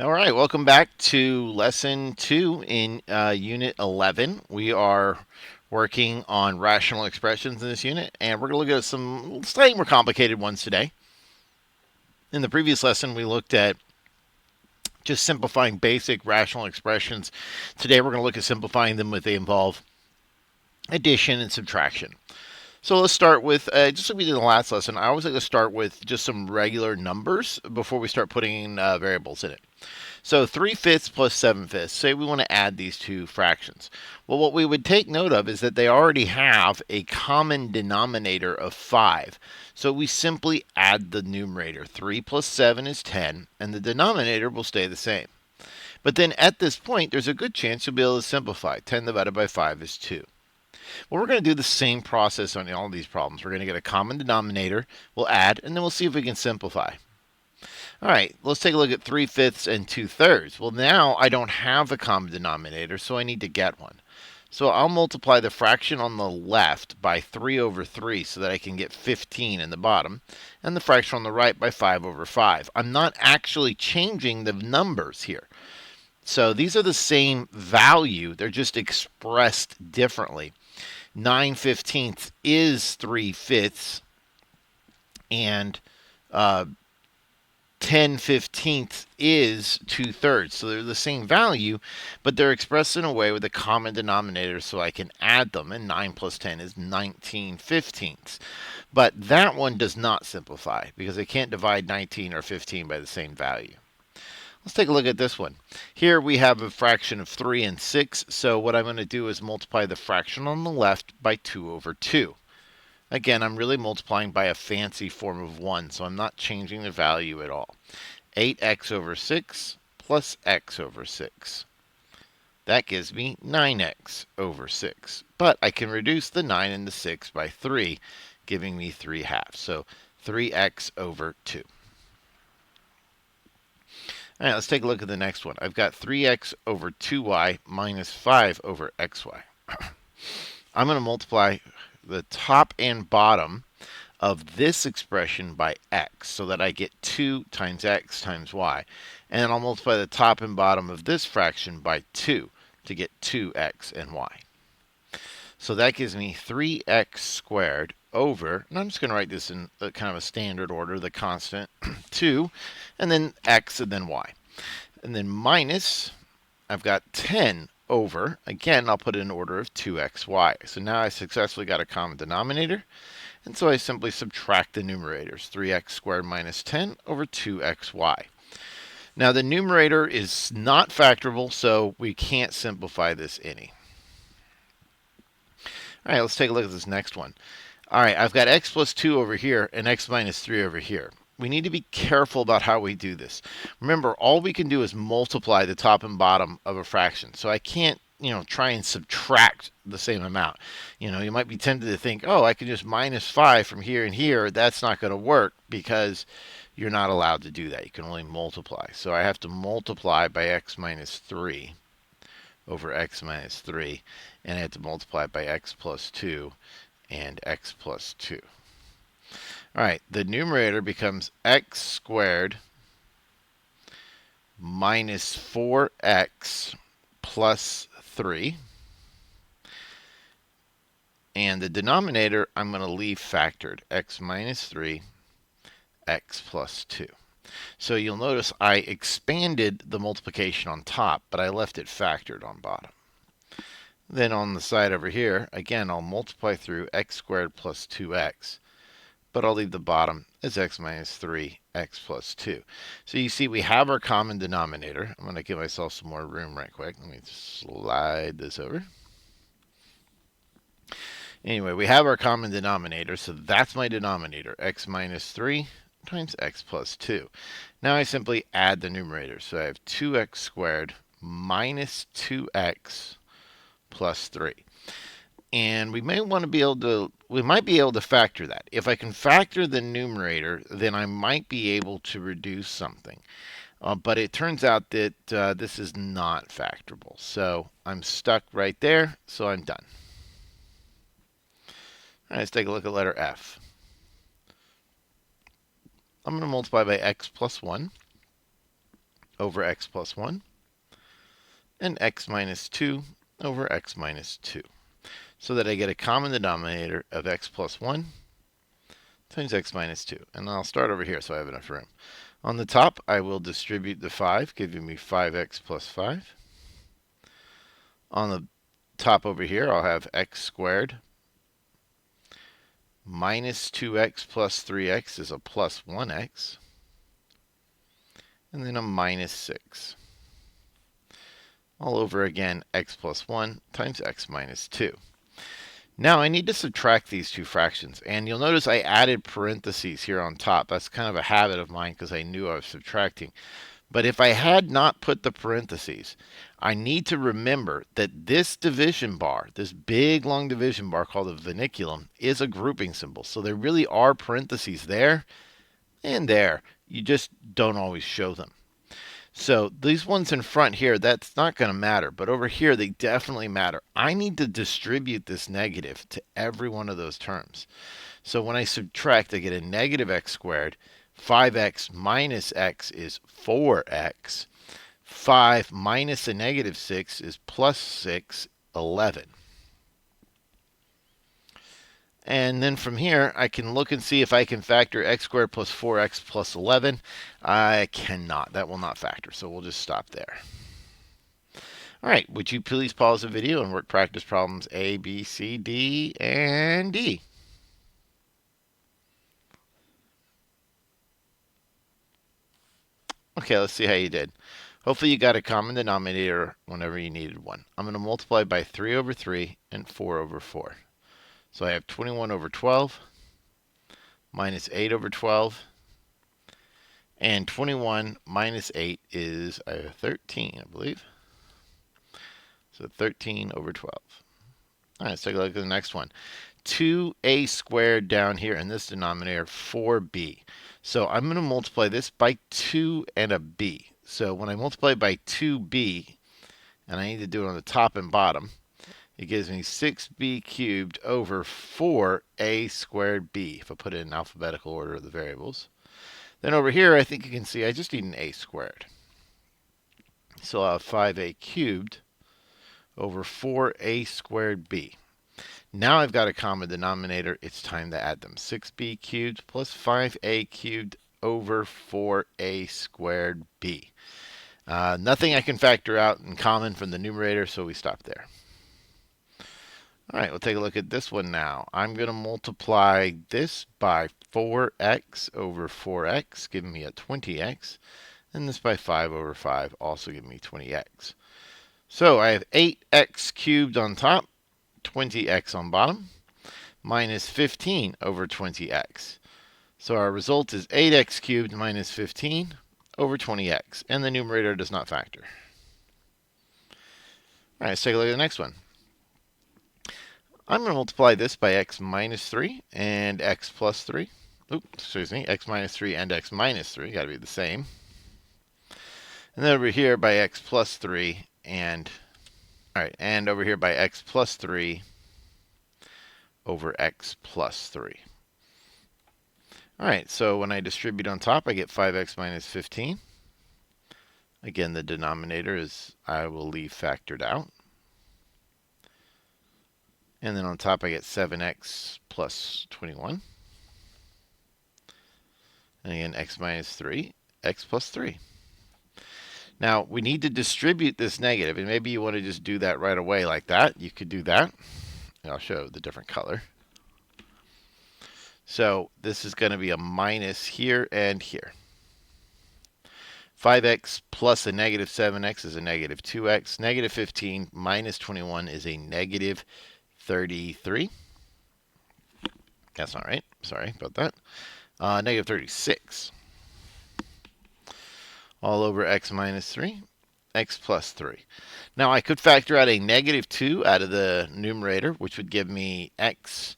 All right, welcome back to lesson 2 in unit 11. We are working on rational expressions in this unit, and we're going to look at some slightly more complicated ones today. In the previous lesson, we looked at just simplifying basic rational expressions. Today, we're going to look at simplifying them if they involve addition and subtraction. So let's start with, just like we did in the last lesson, I always like to start with just some regular numbers before we start putting variables in it. So 3/5 plus 7/5. Say we want to add these two fractions. Well, what we would take note of is that they already have a common denominator of 5. So we simply add the numerator. 3 plus 7 is 10, and the denominator will stay the same. But then at this point, there's a good chance you'll be able to simplify. 10 divided by 5 is 2. Well, we're going to do the same process on all of these problems. We're going to get a common denominator, we'll add, and then we'll see if we can simplify. All right, let's take a look at 3/5 and 2/3. Well, now I don't have a common denominator, so I need to get one. So I'll multiply the fraction on the left by 3 over 3 so that I can get 15 in the bottom, and the fraction on the right by 5 over 5. I'm not actually changing the numbers here. So these are the same value, they're just expressed differently. 9/15 is 3/5, and 10/15 is 2/3. So they're the same value, but they're expressed in a way with a common denominator so I can add them. And 9 plus 10 is 19/15. But that one does not simplify because I can't divide 19 or 15 by the same value. Let's take a look at this one. Here we have a fraction of 3 and 6. So what I'm going to do is multiply the fraction on the left by 2 over 2. Again, I'm really multiplying by a fancy form of 1, so I'm not changing the value at all. 8x over 6 plus x over 6. That gives me 9x over 6. But I can reduce the 9 and the 6 by 3, giving me 3/2. So 3x over 2. All right, let's take a look at the next one. I've got 3x over 2y minus 5 over xy. I'm going to multiply the top and bottom of this expression by x so that I get 2 times x times y. And then I'll multiply the top and bottom of this fraction by 2 to get 2x and y. So that gives me 3x squared over, and I'm just going to write this in kind of a standard order, the constant 2, and then x and then y. And then minus, I've got 10 over, again, I'll put it in order of 2xy. So now I successfully got a common denominator, and so I simply subtract the numerators. 3x squared minus 10 over 2xy. Now the numerator is not factorable, so we can't simplify this any. All right, let's take a look at this next one. All right, I've got x plus 2 over here and x minus 3 over here. We need to be careful about how we do this. Remember, all we can do is multiply the top and bottom of a fraction. So I can't, try and subtract the same amount. You might be tempted to think, oh, I can just minus 5 from here and here. That's not going to work because you're not allowed to do that. You can only multiply. So I have to multiply by x minus 3 over x minus 3. And I have to multiply by x plus 2 and x plus 2. All right, the numerator becomes x squared minus 4x plus 3. And the denominator, I'm going to leave factored, x minus 3, x plus 2. So you'll notice I expanded the multiplication on top, but I left it factored on bottom. Then on the side over here, again, I'll multiply through x squared plus 2x. But I'll leave the bottom as x minus 3, x plus 2. So you see we have our common denominator. I'm going to give myself some more room right quick. Let me slide this over. Anyway, we have our common denominator, so that's my denominator, x minus 3 times x plus 2. Now I simply add the numerators. So I have 2x squared minus 2x plus 3. And we might be able to factor that. If I can factor the numerator, then I might be able to reduce something. But it turns out that this is not factorable. So I'm stuck right there, so I'm done. All right, let's take a look at letter F. I'm going to multiply by x plus 1 over x plus 1, and x minus 2 over x minus 2. So that I get a common denominator of x plus 1 times x minus 2. And I'll start over here so I have enough room. On the top, I will distribute the 5, giving me 5x plus 5. On the top over here, I'll have x squared minus 2x plus 3x is a plus 1x. And then a minus 6. All over again, x plus 1 times x minus 2. Now I need to subtract these two fractions, and you'll notice I added parentheses here on top. That's kind of a habit of mine because I knew I was subtracting. But if I had not put the parentheses, I need to remember that this division bar, this big long division bar called a vinculum, is a grouping symbol. So there really are parentheses there and there. You just don't always show them. So these ones in front here, that's not going to matter. But over here, they definitely matter. I need to distribute this negative to every one of those terms. So when I subtract, I get a negative x squared. 5x minus x is 4x. 5 minus a negative 6 is plus 6, 11. And then from here, I can look and see if I can factor x squared plus 4x plus 11. I cannot. That will not factor, so we'll just stop there. All right, would you please pause the video and work practice problems A, B, C, D, and D? Okay, let's see how you did. Hopefully you got a common denominator whenever you needed one. I'm going to multiply by 3 over 3 and 4 over 4. So I have 21 over 12 minus 8 over 12. And 21 minus 8 is 13, I believe. So 13 over 12. All right, let's take a look at the next one. 2a squared down here in this denominator, 4b. So I'm going to multiply this by 2 and a b. So when I multiply by 2b, and I need to do it on the top and bottom, it gives me 6b cubed over 4a squared b, if I put it in alphabetical order of the variables. Then over here, I think you can see I just need an a squared. So I'll have 5a cubed over 4a squared b. Now I've got a common denominator. It's time to add them. 6b cubed plus 5a cubed over 4a squared b. Nothing I can factor out in common from the numerator, so we stop there. All right, we'll take a look at this one now. I'm going to multiply this by 4x over 4x, giving me a 20x. And this by 5 over 5, also giving me 20x. So I have 8x cubed on top, 20x on bottom, minus 15 over 20x. So our result is 8x cubed minus 15 over 20x. And the numerator does not factor. All right, let's take a look at the next one. I'm going to multiply this by x minus 3 and x plus 3. Oops, excuse me, x minus 3 and x minus 3. Got to be the same. And then over here by x plus 3 and, all right, and over here by x plus 3 over x plus 3. All right, so when I distribute on top, I get 5x minus 15. Again, the denominator is, I will leave factored out. And then on top, I get 7x plus 21. And again, x minus 3, x plus 3. Now, we need to distribute this negative, and maybe you want to just do that right away like that. You could do that. And I'll show the different color. So this is going to be a minus here and here. 5x plus a negative 7x is a negative 2x. Negative 15 minus 21 is a negative 33. That's not right. Sorry about that. Negative 36. All over x minus 3, x plus 3. Now I could factor out a negative 2 out of the numerator, which would give me x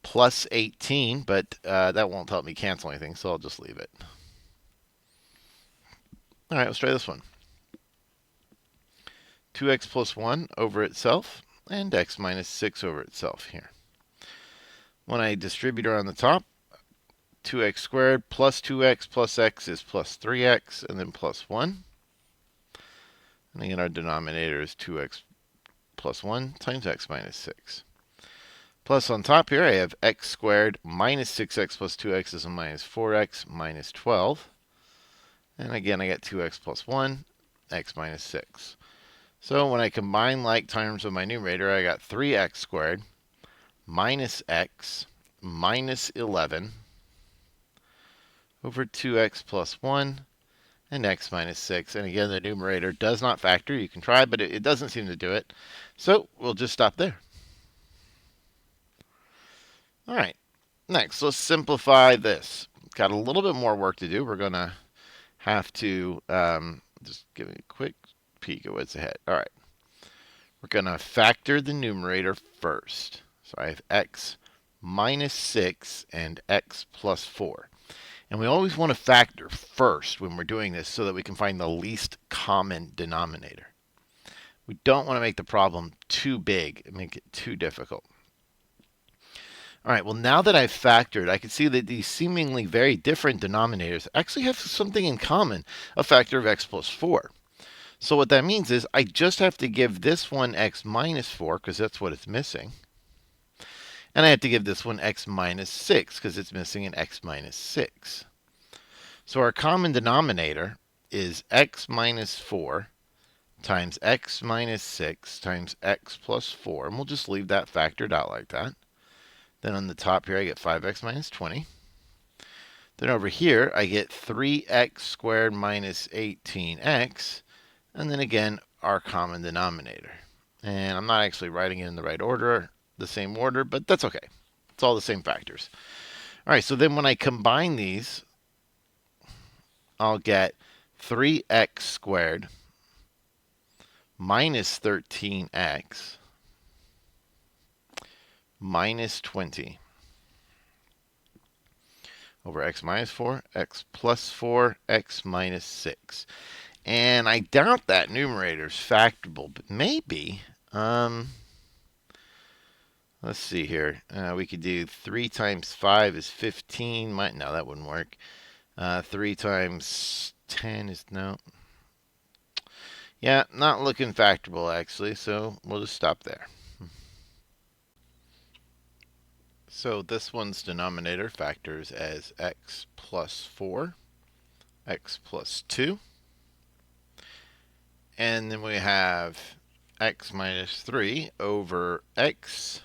plus 18, but that won't help me cancel anything, so I'll just leave it. All right, let's try this one. 2x plus 1 over itself, and x minus 6 over itself here. When I distribute around the top, 2x squared plus 2x plus x is plus 3x, and then plus 1. And again, our denominator is 2x plus 1 times x minus 6. Plus on top here, I have x squared minus 6x plus 2x is a minus 4x minus 12. And again, I get 2x plus 1, x minus 6. So when I combine like terms with my numerator, I got 3x squared minus x minus 11 over 2x plus 1 and x minus 6. And again, the numerator does not factor. You can try, but it doesn't seem to do it. So we'll just stop there. All right, next, let's simplify this. Got a little bit more work to do. We're going to have to just give me a quick peek at what's ahead. All right, we're going to factor the numerator first. So I have x minus 6 and x plus 4. And we always want to factor first when we're doing this so that we can find the least common denominator. We don't want to make the problem too big and make it too difficult. All right, well, now that I've factored, I can see that these seemingly very different denominators actually have something in common, a factor of x plus 4. So what that means is I just have to give this one x minus 4, because that's what it's missing. And I have to give this one x minus 6, because it's missing an x minus 6. So our common denominator is x minus 4 times x minus 6 times x plus 4. And we'll just leave that factored out like that. Then on the top here, I get 5x minus 20. Then over here, I get 3x squared minus 18x. And then again, our common denominator. And I'm not actually writing it in the right order, the same order, but that's okay. It's all the same factors. All right, so then when I combine these, I'll get 3x squared minus 13x minus 20 over x minus 4, x plus 4, x minus 6. And I doubt that numerator is factorable, but maybe. Let's see here. We could do 3 times 5 is 15. No, that wouldn't work. 3 times 10 is no. Yeah, not looking factorable actually, so we'll just stop there. So this one's denominator factors as x plus 4, x plus 2. And then we have x minus 3 over x,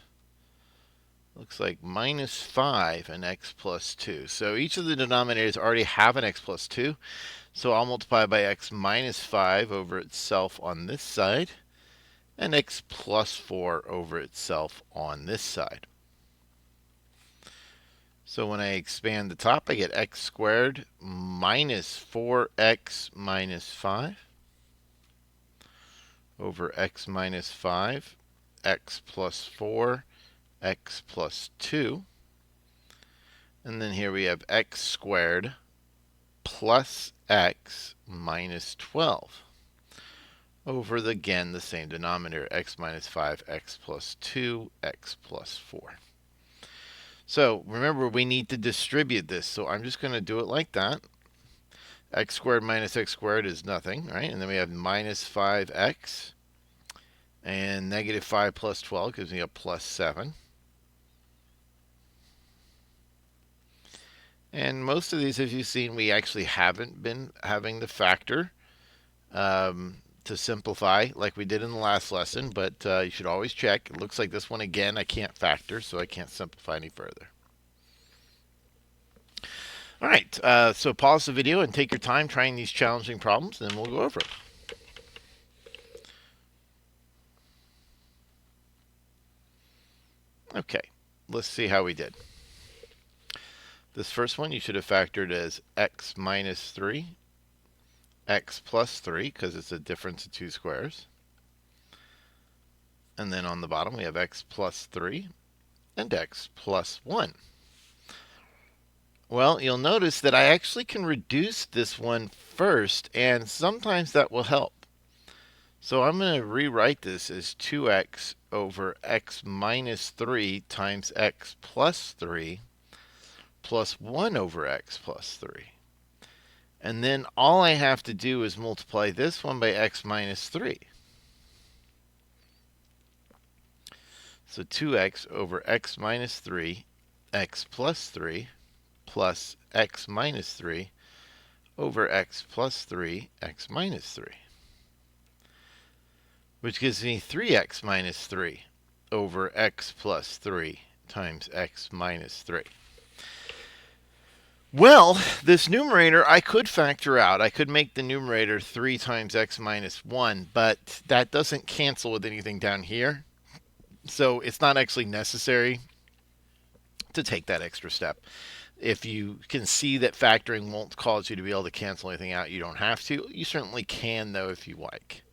looks like minus 5 and x plus 2. So each of the denominators already have an x plus 2. So I'll multiply by x minus 5 over itself on this side, and x plus 4 over itself on this side. So when I expand the top, I get x squared minus 4x minus 5 over x minus 5, x plus 4, x plus 2. And then here we have x squared plus x minus 12 over, again, the same denominator, x minus 5, x plus 2, x plus 4. So remember, we need to distribute this. So I'm just going to do it like that. X squared minus x squared is nothing, right? And then we have minus 5x. And negative 5 plus 12 gives me a plus 7. And most of these, as you've seen, we actually haven't been having the factor to simplify like we did in the last lesson, but you should always check. It looks like this one, again, I can't factor, so I can't simplify any further. All right, so pause the video and take your time trying these challenging problems, and then we'll go over it. Okay, let's see how we did. This first one you should have factored as x minus 3, x plus 3, because it's a difference of 2 squares. And then on the bottom we have x plus 3 and x plus 1. Well, you'll notice that I actually can reduce this one first, and sometimes that will help. So I'm going to rewrite this as 2x over x minus 3 times x plus 3 plus 1 over x plus 3. And then all I have to do is multiply this one by x minus 3. So 2x over x minus 3, x plus 3, plus x minus 3 over x plus 3, x minus 3. Which gives me 3x minus 3 over x plus 3 times x minus 3. Well, this numerator I could factor out. I could make the numerator 3 times x minus 1, but that doesn't cancel with anything down here. So it's not actually necessary to take that extra step. If you can see that factoring won't cause you to be able to cancel anything out, you don't have to. You certainly can, though, if you like.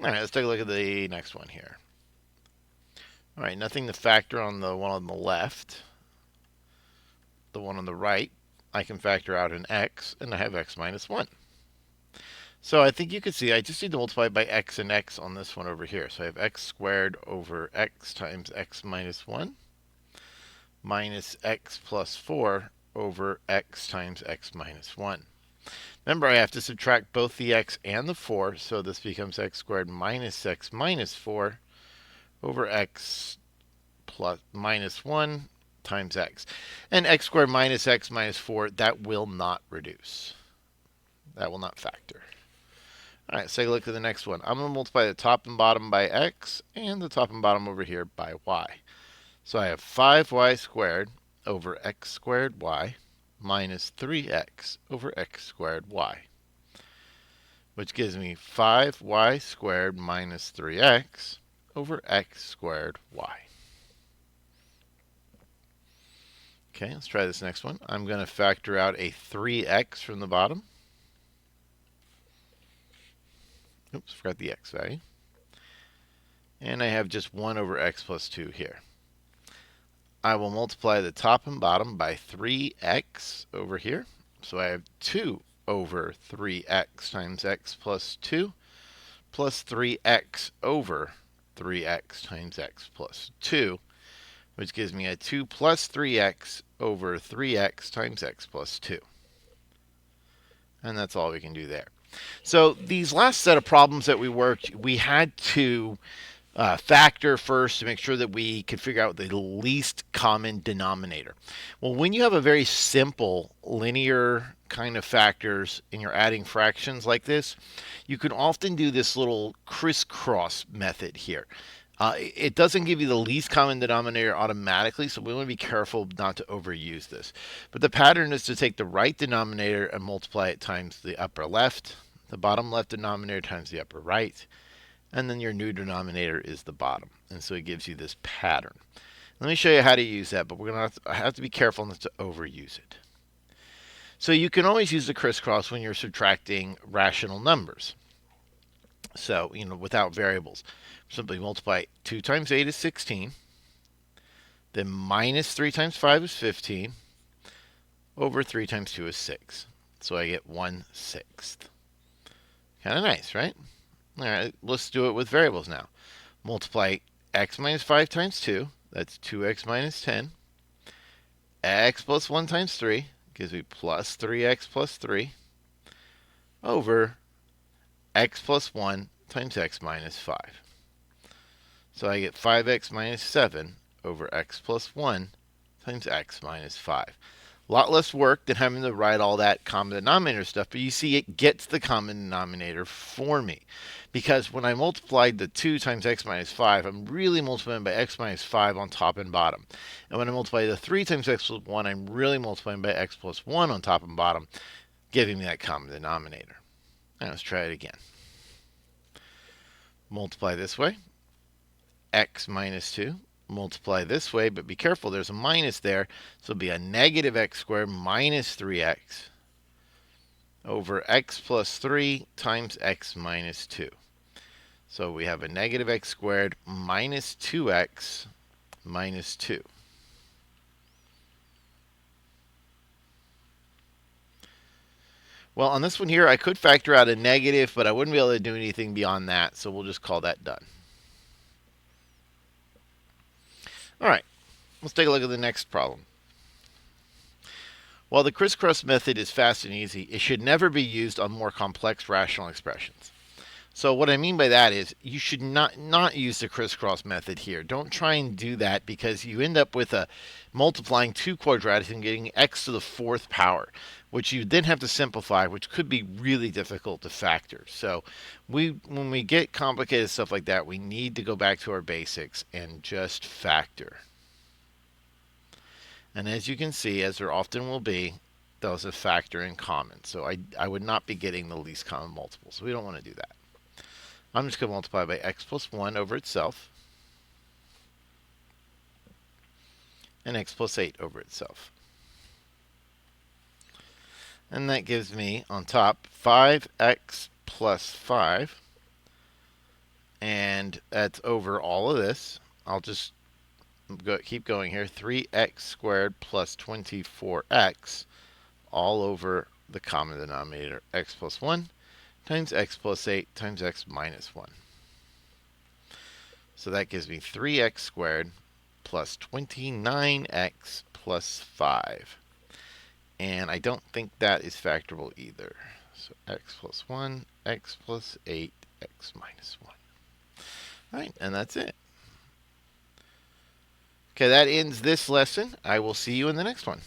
All right, let's take a look at the next one here. All right, nothing to factor on the one on the left. The one on the right, I can factor out an x, and I have x minus 1. So I think you can see I just need to multiply by x and x on this one over here. So I have x squared over x times x minus 1 minus x plus 4 over x times x minus 1. Remember, I have to subtract both the x and the 4, so this becomes x squared minus x minus 4 over x plus minus 1 times x. And x squared minus x minus 4, that will not reduce. That will not factor. All right, let's take a look at the next one. I'm going to multiply the top and bottom by x and the top and bottom over here by y. So I have 5y squared over x squared y minus 3x over x squared y, which gives me 5y squared minus 3x over x squared y. Okay, let's try this next one. I'm going to factor out a 3x from the bottom. Oops, forgot the x value. And I have just 1 over x plus 2 here. I will multiply the top and bottom by 3x over here. So I have 2 over 3x times x plus 2 plus 3x over 3x times x plus 2, which gives me a 2 plus 3x over 3x times x plus 2. And that's all we can do there. So these last set of problems that we worked, we had to factor first to make sure that we could figure out the least common denominator. Well, when you have a very simple linear kind of factors and you're adding fractions like this, you can often do this little crisscross method here. It doesn't give you the least common denominator automatically, so we want to be careful not to overuse this. But the pattern is to take the right denominator and multiply it times the upper left, the bottom left denominator times the upper right, and then your new denominator is the bottom. And so it gives you this pattern. Let me show you how to use that, but we're going to have to be careful not to overuse it. So you can always use the crisscross when you're subtracting rational numbers. So, without variables. Simply multiply 2 times 8 is 16. Then minus 3 times 5 is 15. Over 3 times 2 is 6. So I get 1/6. Kind of nice, right? All right, let's do it with variables now. Multiply x minus 5 times 2. That's 2x minus 10. X plus 1 times 3 gives me plus 3x plus 3 over x plus 1 times x minus 5. So I get 5x minus 7 over x plus 1 times x minus 5. A lot less work than having to write all that common denominator stuff, but you see it gets the common denominator for me. Because when I multiplied the 2 times x minus 5, I'm really multiplying by x minus 5 on top and bottom. And when I multiply the 3 times x plus 1, I'm really multiplying by x plus 1 on top and bottom, giving me that common denominator. Now let's try it again. Multiply this way, x minus 2. Multiply this way, but be careful, there's a minus there, so it'll be a negative x squared minus 3x over x plus 3 times x minus 2. So we have a negative x squared minus 2x minus 2. Well, on this one here, I could factor out a negative, but I wouldn't be able to do anything beyond that, so we'll just call that done. All right, let's take a look at the next problem. While the crisscross method is fast and easy, it should never be used on more complex rational expressions. So what I mean by that is you should not use the crisscross method here. Don't try and do that because you end up with a multiplying two quadratics and getting x to the fourth power, which you then have to simplify, which could be really difficult to factor. So when we get complicated stuff like that, we need to go back to our basics and just factor. And as you can see, as there often will be, there's a factor in common. So I would not be getting the least common multiple. So we don't want to do that. I'm just going to multiply by x plus 1 over itself and x plus 8 over itself. And that gives me, on top, 5x plus 5. And that's over all of this. I'll just keep going here. 3x squared plus 24x all over the common denominator, x plus 1 times x plus 8 times x minus 1. So that gives me 3x squared plus 29x plus 5. And I don't think that is factorable either. So x plus 1, x plus 8, x minus 1. All right, and that's it. Okay, that ends this lesson. I will see you in the next one.